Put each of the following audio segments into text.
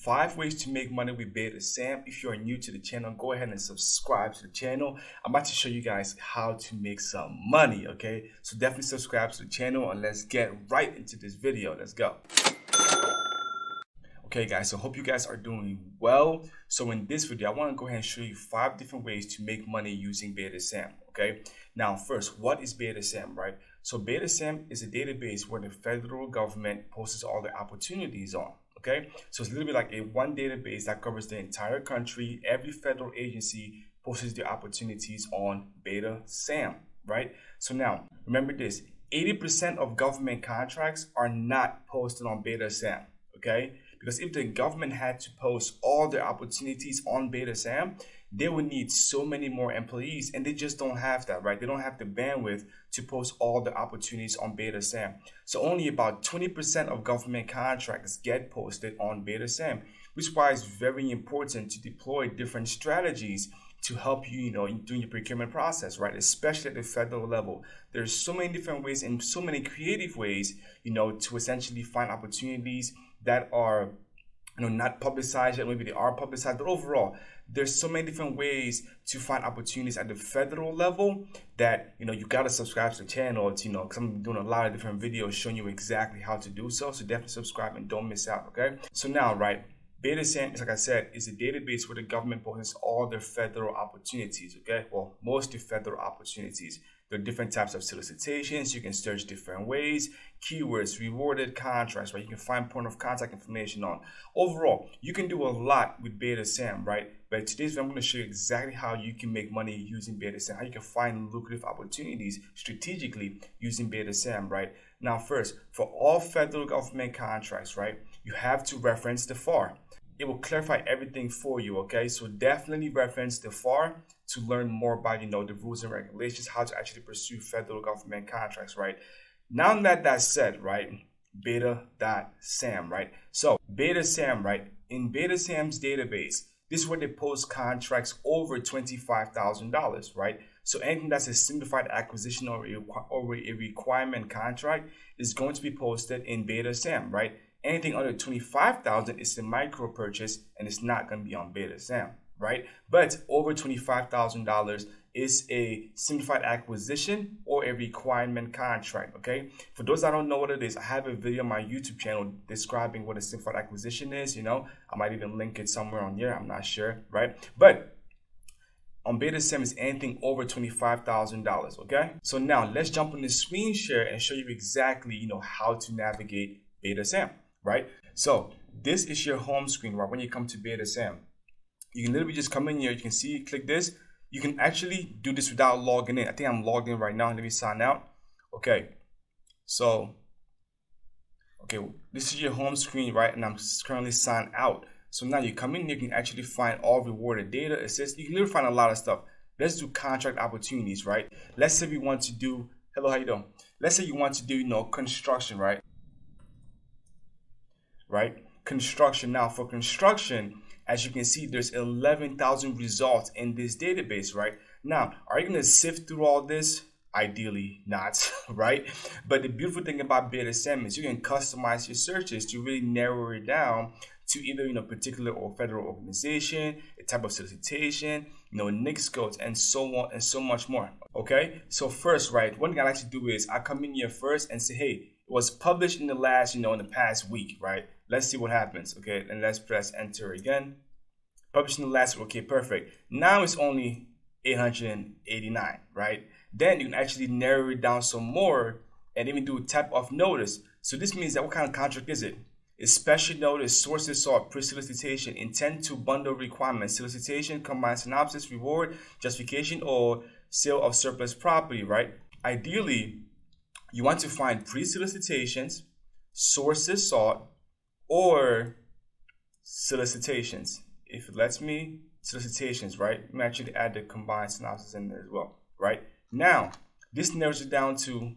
5 ways to make money with Beta Sam. If you are new to the channel, go ahead and subscribe to the channel. I'm about to show you guys how to make some money, okay? So definitely subscribe to the channel and let's get right into this video. Let's go. Okay guys, so hope you guys are doing well. So in this video, I want to go ahead and show you 5 different ways to make money using Beta Sam, okay? Now first, what is Beta Sam, right? So Beta Sam is a database where the federal government posts all the opportunities on, okay? So it's a little bit like one database that covers the entire country. Every federal agency posts the opportunities on Beta Sam, right? So now, remember this, 80% of government contracts are not posted on Beta Sam, okay? Because if the government had to post all their opportunities on Beta Sam, they would need so many more employees, and they just don't have that, right? They don't have the bandwidth to post all the opportunities on Beta Sam. So only about 20% of government contracts get posted on Beta Sam, which is why it's very important to deploy different strategies to help you, during your procurement process, right? Especially at the federal level. There's so many different ways and so many creative ways, to essentially find opportunities that are, not publicized yet. Maybe they are publicized, but overall, there's so many different ways to find opportunities at the federal level that, you got to subscribe to the channel. It's, because I'm doing a lot of different videos showing you exactly how to do so. So definitely subscribe and don't miss out, okay? So now, right, Beta Sam, like I said, is a database where the government posts all their federal opportunities, okay? Well, mostly federal opportunities. There are different types of solicitations. You can search different ways, keywords, rewarded contracts, right? You can find point of contact information on. Overall, you can do a lot with Beta Sam, right? But today's video, I'm going to show you exactly how you can make money using Beta Sam, how you can find lucrative opportunities strategically using Beta Sam, right? Now, first, for all federal government contracts, right, you have to reference the FAR. It will clarify everything for you, okay? So definitely reference the FAR to learn more about, the rules and regulations, how to actually pursue federal government contracts, right? Now that that's said, right, Beta.Sam, right? So Beta Sam, right, in Beta Sam's database, this is where they post contracts over $25,000, right? So anything that's a simplified acquisition or a requirement contract is going to be posted in Beta Sam, right? Anything under $25,000 is a micro purchase and it's not going to be on Beta Sam, right? But over $25,000 is a simplified acquisition or a requirement contract, okay? For those that don't know what it is, I have a video on my YouTube channel describing what a simplified acquisition is, I might even link it somewhere on here, I'm not sure, right? But on Beta Sam is anything over $25,000, okay? So now let's jump on the screen share and show you exactly, how to navigate Beta Sam, right? So this is your home screen, right? When you come to Beta Sam, you can literally just come in here. You can see, click this. You can actually do this without logging in. I think I'm logged in right now. Let me sign out. Okay. So, this is your home screen, right? And I'm currently signed out. So now you come in, you can actually find all rewarded data. It says you can literally find a lot of stuff. Let's do contract opportunities, right? Let's say we want to do, hello, how you doing? Let's say you want to do, construction, right? Construction. Now for construction, as you can see, there's 11,000 results in this database, right? Now, are you going to sift through all this? Ideally not, right? But the beautiful thing about Beta Sam is you can customize your searches to really narrow it down to either, particular or federal organization, a type of solicitation, NICS codes, and so on and so much more, okay? So first, right, one thing I like to do is I come in here first and say, hey, it was published in the last, in the past week, right? Let's see what happens, okay? And let's press enter again. Published in the last week, okay, perfect. Now it's only 889, right? Then you can actually narrow it down some more and even do a type of notice. So this means that what kind of contract is it? It's special notice, sources sought, pre-solicitation, intent to bundle requirements, solicitation, combined synopsis, reward, justification, or sale of surplus property, right? Ideally, you want to find pre-solicitations, sources sought, or solicitations. If it lets me, solicitations, right? Let me actually add the combined synopsis in there as well, right? Now, this narrows it down to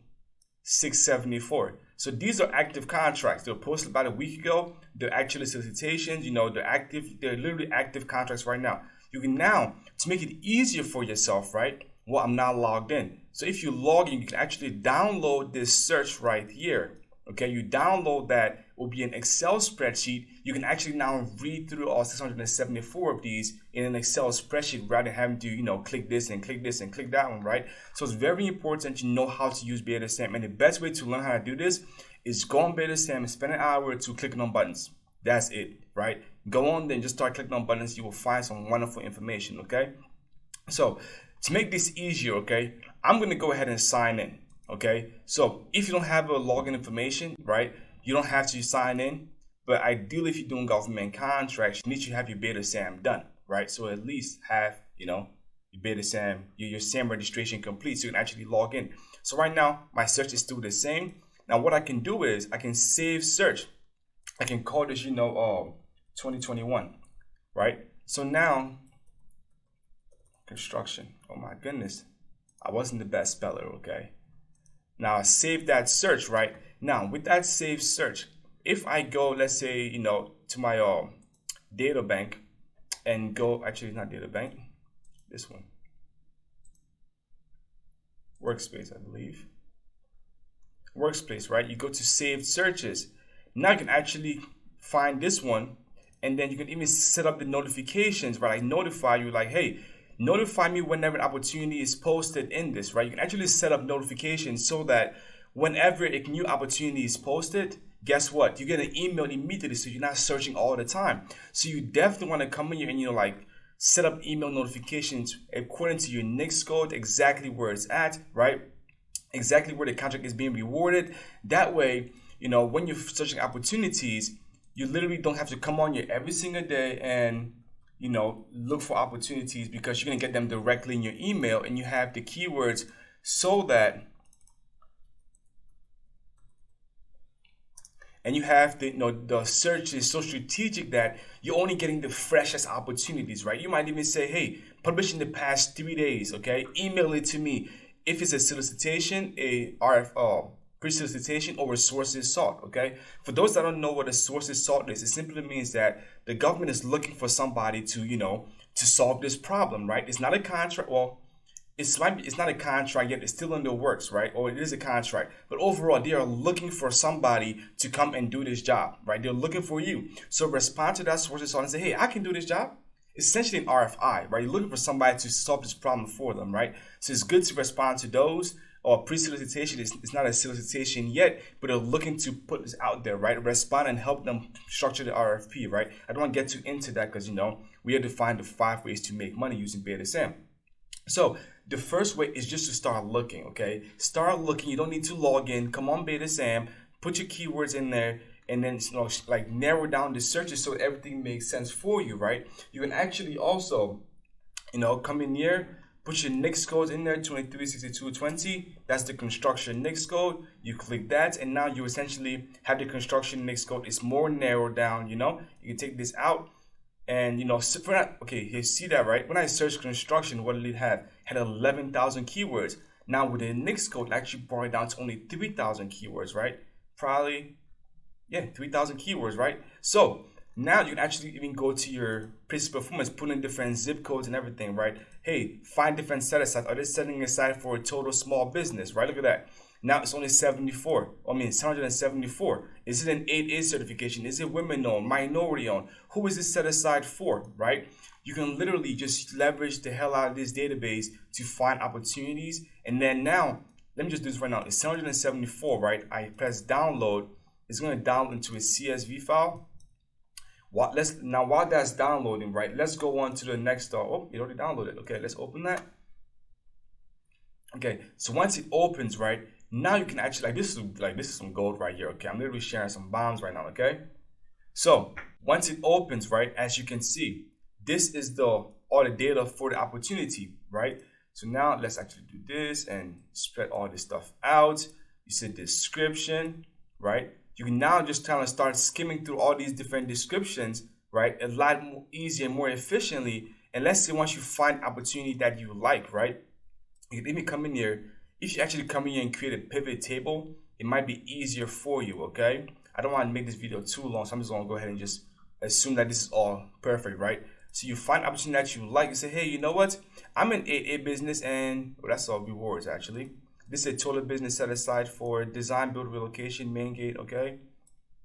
674. So these are active contracts. They were posted about a week ago. They're actually solicitations, they're active, they're literally active contracts right now. You can now, to make it easier for yourself, right? Well, I'm not logged in. So if you log in, you can actually download this search right here. Okay, you download that will be an Excel spreadsheet. You can actually now read through all 674 of these in an Excel spreadsheet rather than having to, click this and click this and click that one, right? So it's very important to know how to use BetaSam. And the best way to learn how to do this is go on BetaSam and spend an hour or two clicking on buttons. That's it, right? Go on there and just start clicking on buttons. You will find some wonderful information, okay? So to make this easier, okay, I'm going to go ahead and sign in, okay? So if you don't have a login information, right, you don't have to sign in. But ideally, if you're doing government contracts, you need to have your BetaSam done, right? So at least have, your BetaSam, your SAM registration complete so you can actually log in. So right now, my search is still the same. Now, what I can do is I can save search. I can call this, 2021, right? So now, construction. Oh my goodness, I wasn't the best speller, okay? Now I save that search, right? Now with that saved search, if I go, let's say, to my data bank and go, actually not data bank, this one, workspace, I believe. Workspace, right? You go to saved searches. Now you can actually find this one, and then you can even set up the notifications, right? I notify you like, hey, notify me whenever an opportunity is posted in this, right? You can actually set up notifications so that whenever a new opportunity is posted, guess what? You get an email immediately, so you're not searching all the time. So you definitely want to come in here and, set up email notifications according to your NICS code, exactly where it's at, right? Exactly where the contract is being rewarded. That way, when you're searching opportunities, you literally don't have to come on here every single day and look for opportunities, because you're going to get them directly in your email, and you have the keywords so that, and you have the search is so strategic that you're only getting the freshest opportunities, right? You might even say, hey, publish in the past 3 days, okay? Email it to me. If it's a solicitation, a RFO, pre-solicitation, or a sources sought, okay? For those that don't know what a sources sought is, it simply means that the government is looking for somebody to, to solve this problem, right? It's not a contract. Well, it's not a contract yet. It's still in the works, right? Or it is a contract. But overall, they are looking for somebody to come and do this job, right? They're looking for you. So respond to that sources sought and say, hey, I can do this job. It's essentially an RFI, right? You're looking for somebody to solve this problem for them, right? So it's good to respond to those. Or pre-solicitation, it's not a solicitation yet, but they're looking to put this out there, right? Respond and help them structure the RFP, right? I don't want to get too into that because, we have to find the 5 ways to make money using BetaSam. So the first way is just to start looking, okay? Start looking. You don't need to log in. Come on BetaSam, put your keywords in there, and then narrow down the searches so everything makes sense for you, right? You can actually also, come in here. Put your NICS code in there, 236220. That's the construction NICS code. You click that, and now you essentially have the construction NICS code. It's more narrowed down, You can take this out, and, okay, you see that, right? When I searched construction, what did it have? It had 11,000 keywords. Now, with the NICS code, it actually brought it down to only 3,000 keywords, right? Probably, 3,000 keywords, right? So, now you can actually even go to your place of performance, put in different zip codes and everything, right? Hey, find different set asides. Are they setting aside for a total small business, right? Look at that. Now it's only 774. Is it an 8A certification? Is it women owned, minority owned? Who is this set aside for, right? You can literally just leverage the hell out of this database to find opportunities. And then now, let me just do this right now. It's 774, right? I press download. It's going to download into a CSV file. While that's downloading, right, let's go on to the next. Oh, it already downloaded. Okay, let's open that. Okay, so once it opens, right, now you can actually this is some gold right here. Okay, I'm literally sharing some bombs right now. Okay, so once it opens, right, as you can see, this is all the data for the opportunity, right? So now let's actually do this and spread all this stuff out. You see description, right? You can now just kind of start skimming through all these different descriptions, right? A lot more easier, more efficiently. And let's say once you find opportunity that you like, right? You can even come in here. If you actually come in here and create a pivot table, it might be easier for you, okay? I don't want to make this video too long, so I'm just going to go ahead and just assume that this is all perfect, right? So you find opportunity that you like. You say, hey, you know what? I'm an 8A business, and that's all rewards, actually. This is a total business set aside for design, build, relocation, main gate, okay?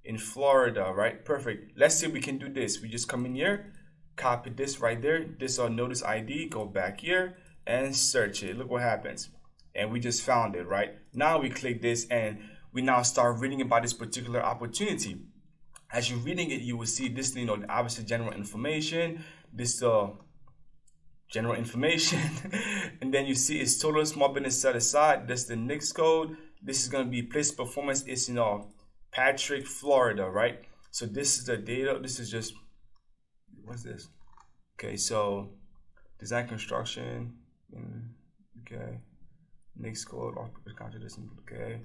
in Florida, right? Perfect. Let's see if we can do this. We just come in here, copy this right there, this notice ID, go back here and search it. Look what happens. And we just found it, right? Now we click this and we now start reading about this particular opportunity. As you're reading it, you will see this, obviously general information, this general information, and then you see it's total small business set aside. That's the NICS code. This is going to be place performance is Patrick, Florida, right? So this is the data. This is just, what's this? Okay, so design construction, okay, NICS code, okay.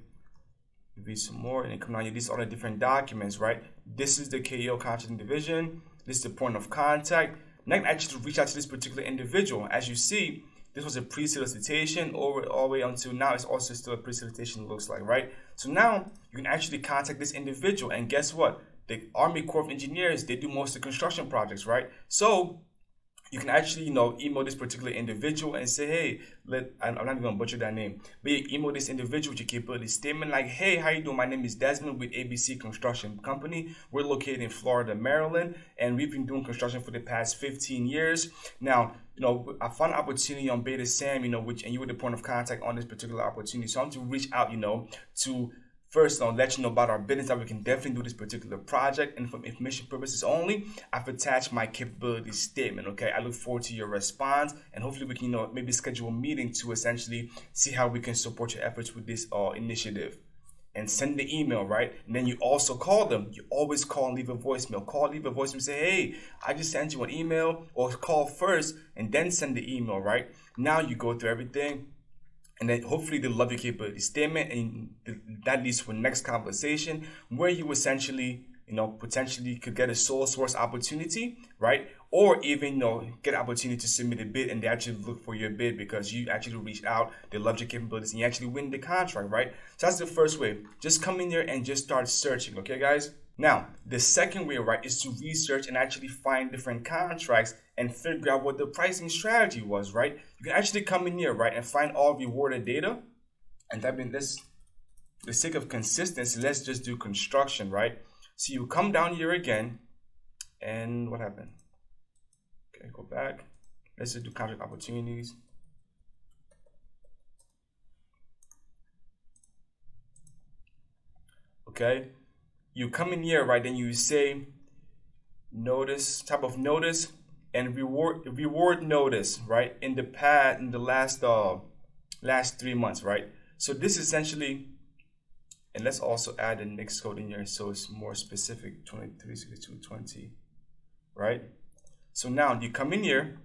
Read some more and then come down. These are the different documents, right? This is the KO contracting division. This is the point of contact. Now I can actually reach out to this particular individual. As you see, this was a pre-solicitation all the way until now. It's also still a pre-solicitation, looks like, right? So now you can actually contact this individual, and guess what? The Army Corps of Engineers, they do most of the construction projects, right? So you can actually, email this particular individual and say, hey, I'm not even gonna butcher that name, but you email this individual with your capability statement like, hey, how you doing? My name is Desmond with ABC Construction Company. We're located in Florida, Maryland, and we've been doing construction for the past 15 years. Now, I found an opportunity on Beta Sam, and you were the point of contact on this particular opportunity. So I'm to reach out, to first, I'll let you know about our business, that we can definitely do this particular project. And for information purposes only, I've attached my capability statement, okay? I look forward to your response, and hopefully we can, maybe schedule a meeting to essentially see how we can support your efforts with this initiative. And send the email, right? And then you also call them. You always call and leave a voicemail. Call, leave a voicemail, say, hey, I just sent you an email, or call first and then send the email, right? Now you go through everything. And then hopefully they love your capability statement, and that leads to a next conversation where you essentially, potentially could get a sole source opportunity, right? Or even, get an opportunity to submit a bid, and they actually look for your bid because you actually reach out, they love your capabilities, and you actually win the contract, right? So that's the first way. Just come in there and just start searching, okay, guys? Now, the second way, right, is to research and actually find different contracts and figure out what the pricing strategy was, right? You can actually come in here, right, and find all rewarded data. And that means this, for the sake of consistency, let's just do construction, right? So you come down here again, and what happened? Okay, go back. Let's just do contract opportunities. Okay. You come in here, right, then you say notice, type of notice, and reward notice, right, in the last 3 months, right? So this essentially, and let's also add the NICS code in here so it's more specific, 236220, right? So now you come in here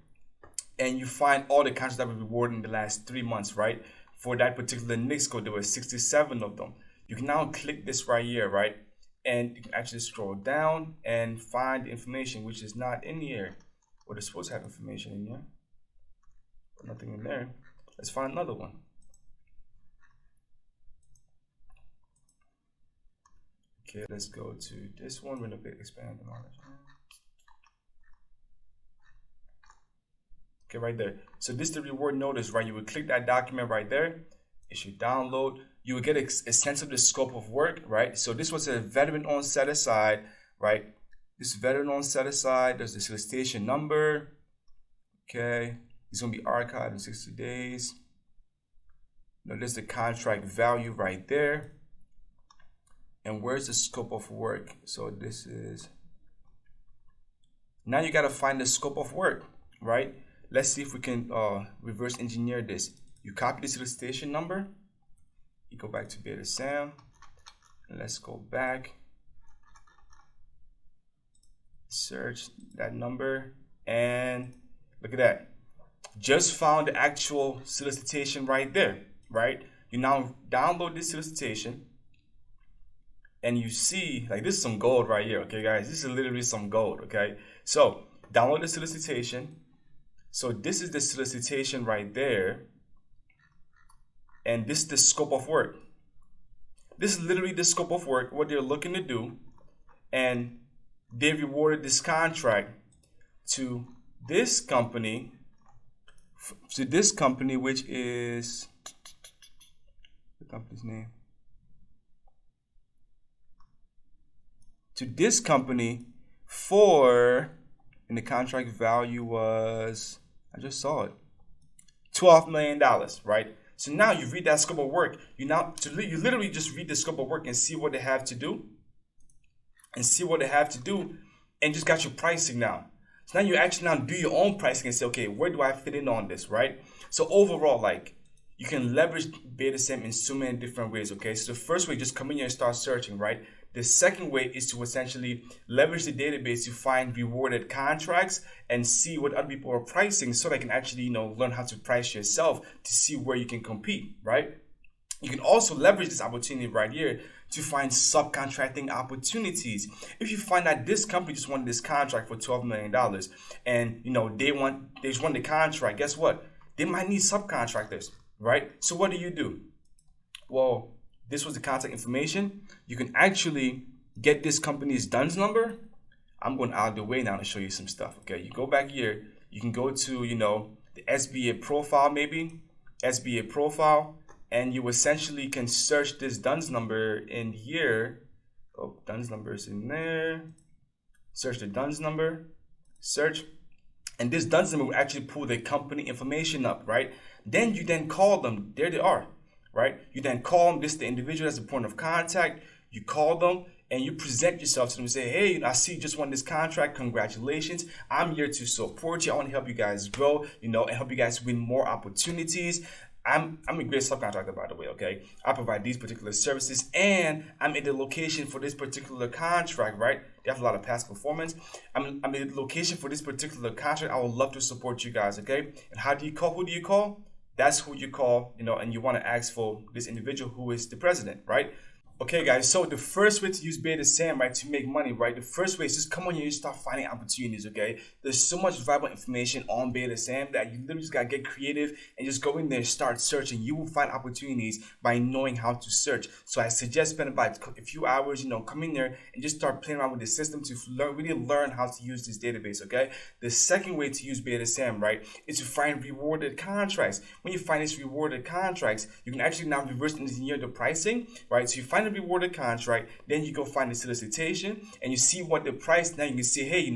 and you find all the contracts that were rewarded in the last 3 months, right? For that particular NICS code, there were 67 of them. You can now click this right here, right? And you can actually scroll down and find the information which is not in here. Or they're supposed to have information in here, but nothing in there. Let's find another one. Okay, let's go to this one. Renovate, expand, and all that. Okay, right there. So this is the reward notice, right? You would click that document right there. It should download. You will get a sense of the scope of work, right? So this was a veteran-owned set aside, right? This veteran-owned set aside, there's the solicitation number. Okay, it's gonna be archived in 60 days. There's the contract value right there. And where's the scope of work? So this is, now you gotta find the scope of work, right? Let's see if we can reverse engineer this. You copy the solicitation number. You go back to Beta Sam, and let's go back, search that number, and look at that. Just found the actual solicitation right there, right? You now download this solicitation, and you see, like, this is some gold right here, okay, guys? This is literally some gold, okay? So download the solicitation. So this is the solicitation right there. And this is the scope of work. This is literally the scope of work, what they're looking to do. And they rewarded this contract to this company, which is the company's name. to this company for, and the contract value was, I just saw it, $12 million, right? So now you read that scope of work. You literally just read the scope of work and see what they have to do, and just got your pricing now. So now you actually now do your own pricing and say, okay, where do I fit in on this, right? So overall, like, you can leverage BetaSam in so many different ways, okay? So the first way, just come in here and start searching, right? The second way is to essentially leverage the database to find rewarded contracts and see what other people are pricing so they can actually, learn how to price yourself to see where you can compete, right? You can also leverage this opportunity right here to find subcontracting opportunities. If you find that this company just won this contract for $12 million and, they just won the contract, guess what? They might need subcontractors, right? So what do? Well, this was the contact information. You can actually get this company's DUNS number. I'm going out of the way now to show you some stuff, okay? You go back here. You can go to, the SBA profile, maybe. SBA profile. And you essentially can search this DUNS number in here. Oh, DUNS number is in there. Search the DUNS number. Search. And this DUNS number will actually pull the company information up, right? Then you call them. There they are. Right? You then call them. This is the individual as a point of contact. You call them and you present yourself to them and say, hey, I see you just won this contract. Congratulations. I'm here to support you. I want to help you guys grow, and help you guys win more opportunities. I'm a great subcontractor, by the way, okay? I provide these particular services and I'm in the location for this particular contract, right? They have a lot of past performance. I'm in the location for this particular contract. I would love to support you guys, okay? And how do you call? Who do you call? That's who you call, and you want to ask for this individual who is the president, right? Okay, guys, so the first way to use BetaSam, right, to make money, right, the first way is just come on here and start finding opportunities, okay? There's so much valuable information on BetaSam that you literally just got to get creative and just go in there and start searching. You will find opportunities by knowing how to search. So I suggest spend about a few hours, come in there and just start playing around with the system to really learn how to use this database, okay? The second way to use BetaSam, right, is to find rewarded contracts. When you find these rewarded contracts, you can actually now reverse engineer the pricing, right? So you find a rewarded contract, then you go find the solicitation and you see what the price. Now you can say, hey,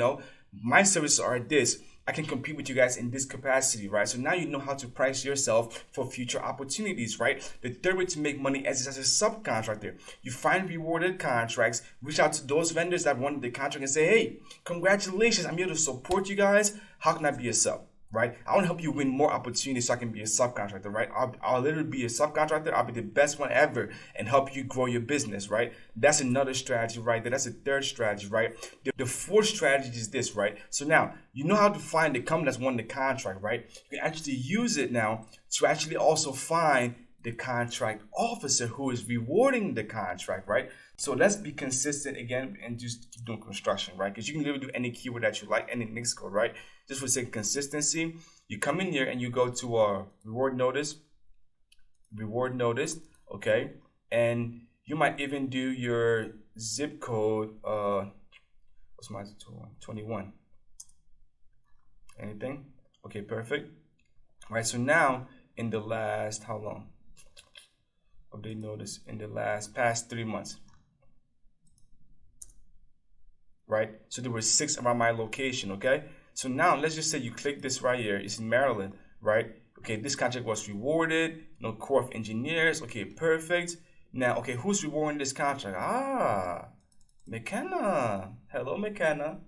my services are this. I can compete with you guys in this capacity, right? So now you know how to price yourself for future opportunities, right? The third way to make money as a subcontractor, you find rewarded contracts, reach out to those vendors that wanted the contract and say, hey, congratulations, I'm here to support you guys. How can I be a sub? Right? I want to help you win more opportunities so I can be a subcontractor, right? I'll literally be a subcontractor. I'll be the best one ever and help you grow your business, right? That's another strategy right there. That's a third strategy, right? The fourth strategy is this, right? So now you know how to find the company that's won the contract, right? You can actually use it now to actually also find the contract officer who is rewarding the contract, right? So let's be consistent again and just keep doing construction, right? Because you can literally do any keyword that you like, any mix code, right? Just for sake of consistency, you come in here and you go to reward notice, okay? And you might even do your zip code, what's my 21? Anything? Okay, perfect. All right, so now in the last, how long? Update notice in the past 3 months. Right? So there were 6 around my location, okay? So now let's just say you click this right here. It's in Maryland, right? Okay, this contract was rewarded. No Corps of Engineers. Okay, perfect. Now, okay, who's rewarding this contract? McKenna. Hello, McKenna.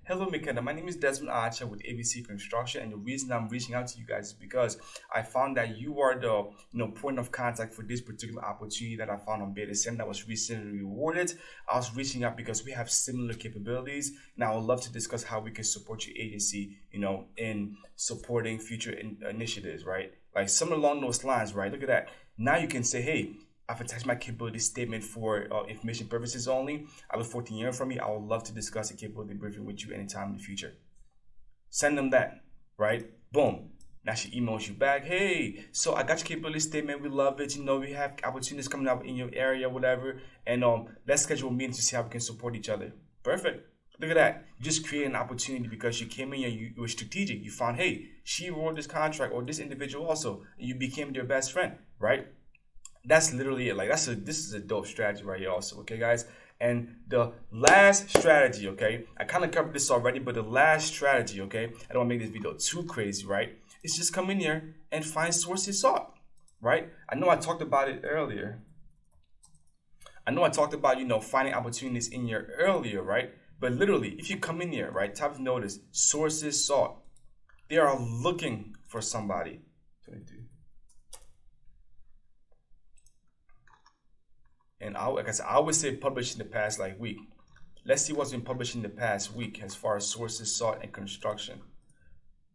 Hello, McKenna. My name is Desmond Archer with ABC Construction, and the reason I'm reaching out to you guys is because I found that you are the point of contact for this particular opportunity that I found on BetaSam that was recently rewarded. I was reaching out because we have similar capabilities, and I would love to discuss how we can support your agency, in supporting future initiatives, right? Like something along those lines, right? Look at that. Now you can say, hey, I've attached my capability statement for information purposes only. I look forward to hearing from you. I would love to discuss a capability briefing with you anytime in the future. Send them that, right? Boom. Now she emails you back. Hey, so I got your capability statement. We love it. We have opportunities coming up in your area, whatever. And let's schedule a meeting to see how we can support each other. Perfect. Look at that. You just created an opportunity because you came in and you were strategic. You found, hey, she wrote this contract or this individual also. And you became their best friend, right? That's literally it. Like this is a dope strategy right here also. Okay, guys. And the last strategy, okay, I kind of covered this already, but the last strategy, okay, I don't want to make this video too crazy, right? It's just come in here and find sources sought, right? I know I talked about it earlier. I know I talked about, finding opportunities in here earlier, right? But literally, if you come in here, right, type of notice, sources sought. They are looking for somebody. 22. And like I said, I would say published in the past week. Let's see what's been published in the past week as far as sources sought and construction,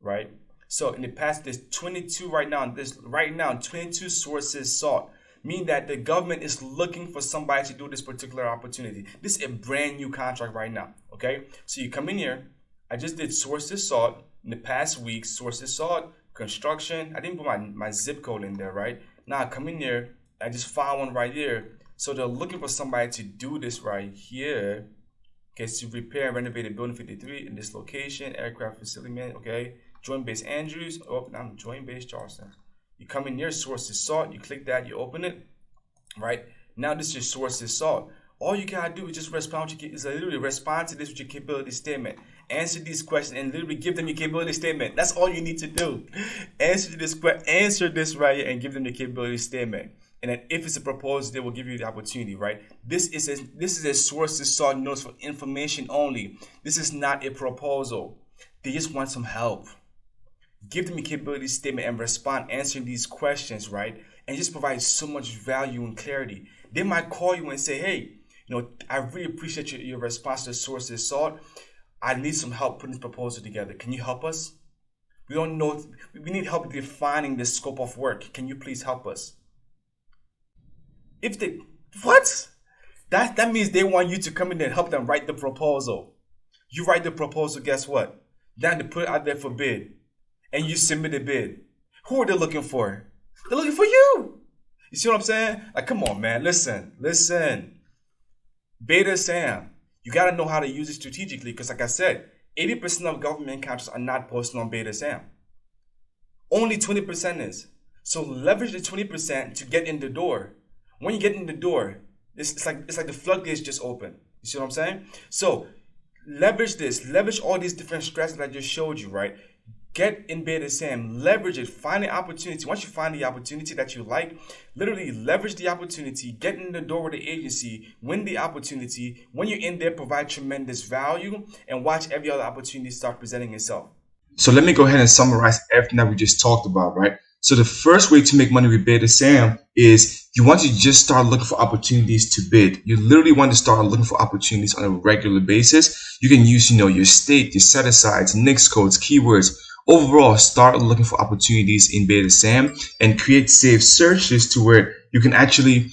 right? So in the past, there's 22 right now. There's 22 sources sought, meaning that the government is looking for somebody to do this particular opportunity. This is a brand new contract right now, okay? So you come in here. I just did sources sought in the past week. Sources sought, construction. I didn't put my zip code in there, right? Now I come in here. I just found one right here. So they're looking for somebody to do this right here. Okay, to repair and renovate a building 53 in this location, aircraft facility man, okay. Joint base Andrews, I'm joint base Charleston. You come in here, sources sought, you click that, you open it, right? Now this is your sources sought. All you gotta do is just respond to literally respond to this with your capability statement. Answer these questions and literally give them your capability statement. That's all you need to do. Answer this right here and give them your capability statement. And then if it's a proposal, they will give you the opportunity, right? This is a sources sought notice for information only. This is not a proposal. They just want some help. Give them your capability statement and respond answering these questions, right? And just provide so much value and clarity. They might call you and say, hey, I really appreciate your response to sources sought. I need some help putting this proposal together. Can you help us? We don't know. We need help defining the scope of work. Can you please help us? If they, what? That means they want you to come in and help them write the proposal. You write the proposal, guess what? Then they put it out there for bid. And you submit a bid. Who are they looking for? They're looking for you. You see what I'm saying? Like, come on, man. Listen. Beta Sam. You got to know how to use it strategically because, like I said, 80% of government contracts are not posted on Beta Sam. Only 20% is. So leverage the 20% to get in the door. When you get in the door, it's like the floodgates just open. You see what I'm saying? So leverage this. Leverage all these different strategies that I just showed you, right? Get in Beta Sam. Leverage it. Find the opportunity. Once you find the opportunity that you like, literally leverage the opportunity. Get in the door with the agency. Win the opportunity. When you're in there, provide tremendous value and watch every other opportunity start presenting itself. So let me go ahead and summarize everything that we just talked about, right? So the first way to make money with Beta Sam is you want to just start looking for opportunities to bid. You literally want to start looking for opportunities on a regular basis. You can use, your state, your set-asides, NICS codes, keywords. Overall, start looking for opportunities in Beta Sam and create saved searches to where you can actually,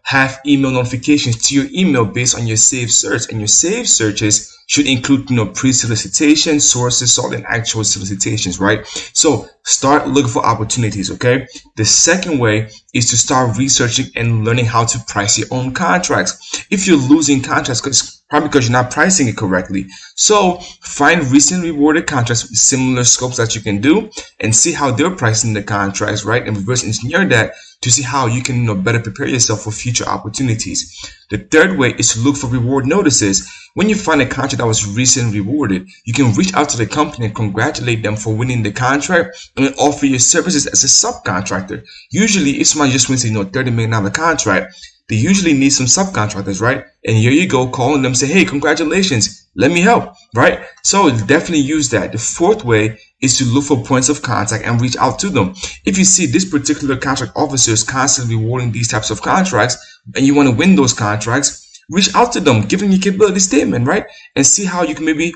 have email notifications to your email based on your saved search. And your saved searches should include, pre-solicitation, sources sought, and actual solicitations, right? So start looking for opportunities, okay? The second way is to start researching and learning how to price your own contracts. If you're losing contracts, probably because you're not pricing it correctly. So find recently rewarded contracts with similar scopes that you can do and see how they're pricing the contracts, right? And reverse engineer that to see how you can better prepare yourself for future opportunities. The third way is to look for reward notices. When you find a contract that was recently rewarded, you can reach out to the company and congratulate them for winning the contract and then offer your services as a subcontractor. Usually, if somebody just wins a $30 million contract, they usually need some subcontractors, right? And here you go, calling them, say, hey, congratulations, let me help, right? So definitely use that. The fourth way is to look for points of contact and reach out to them. If you see this particular contract officer is constantly rewarding these types of contracts and you want to win those contracts, reach out to them, give them your capability statement, right? And see how you can maybe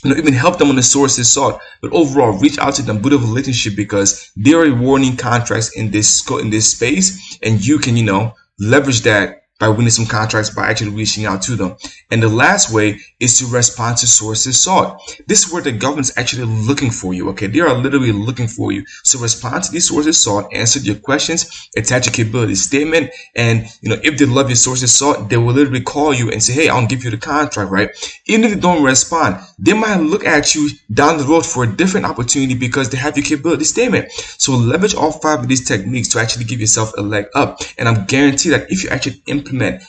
even help them on the sources sought. But overall, reach out to them, build a relationship because they are rewarding contracts in this space, and you can, leverage that by winning some contracts by actually reaching out to them. And the last way is to respond to sources sought. This is where the government's actually looking for you, okay? They are literally looking for you. So respond to these sources sought, answer your questions, attach your capability statement, and if they love your sources sought, they will literally call you and say, hey, I'll give you the contract, right? Even if they don't respond, they might look at you down the road for a different opportunity because they have your capability statement. So leverage all 5 of these techniques to actually give yourself a leg up. And I'm guaranteed that if you actually implement,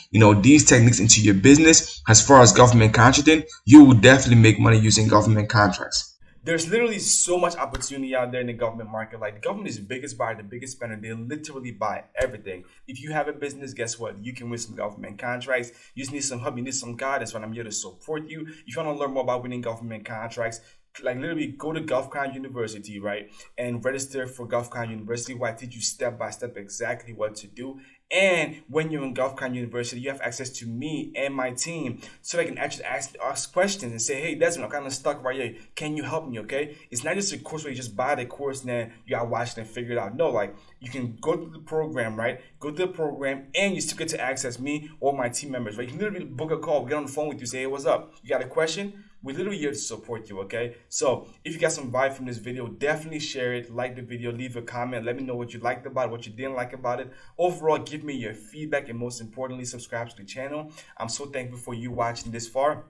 these techniques into your business, as far as government contracting, you will definitely make money using government contracts. There's literally so much opportunity out there in the government market. Like, the government is the biggest buyer, the biggest spender. They literally buy everything. If you have a business, guess what? You can win some government contracts. You just need some help. You need some guidance. When I'm here to support you. If you want to learn more about winning government contracts, like, literally go to GovCon University, right, and register for GovCon University, where I teach you step by step exactly what to do. And when you're in GovCon University, you have access to me and my team, so I can actually ask questions and say, hey, Desmond, I'm kind of stuck right here. Can you help me, okay? It's not just a course where you just buy the course and then you got to watch it and figure it out. No, like, you can go through the program, right? Go through the program, and you still get to access me or my team members, right? You can literally book a call, get on the phone with you, say, hey, what's up? You got a question? We're literally here to support you, okay? So if you got some vibe from this video, definitely share it, like the video, leave a comment, let me know what you liked about it, what you didn't like about it. Overall, give me your feedback, and most importantly, subscribe to the channel. I'm so thankful for you watching this far.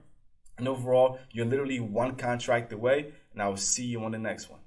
And overall, you're literally one contract away, and I will see you on the next one.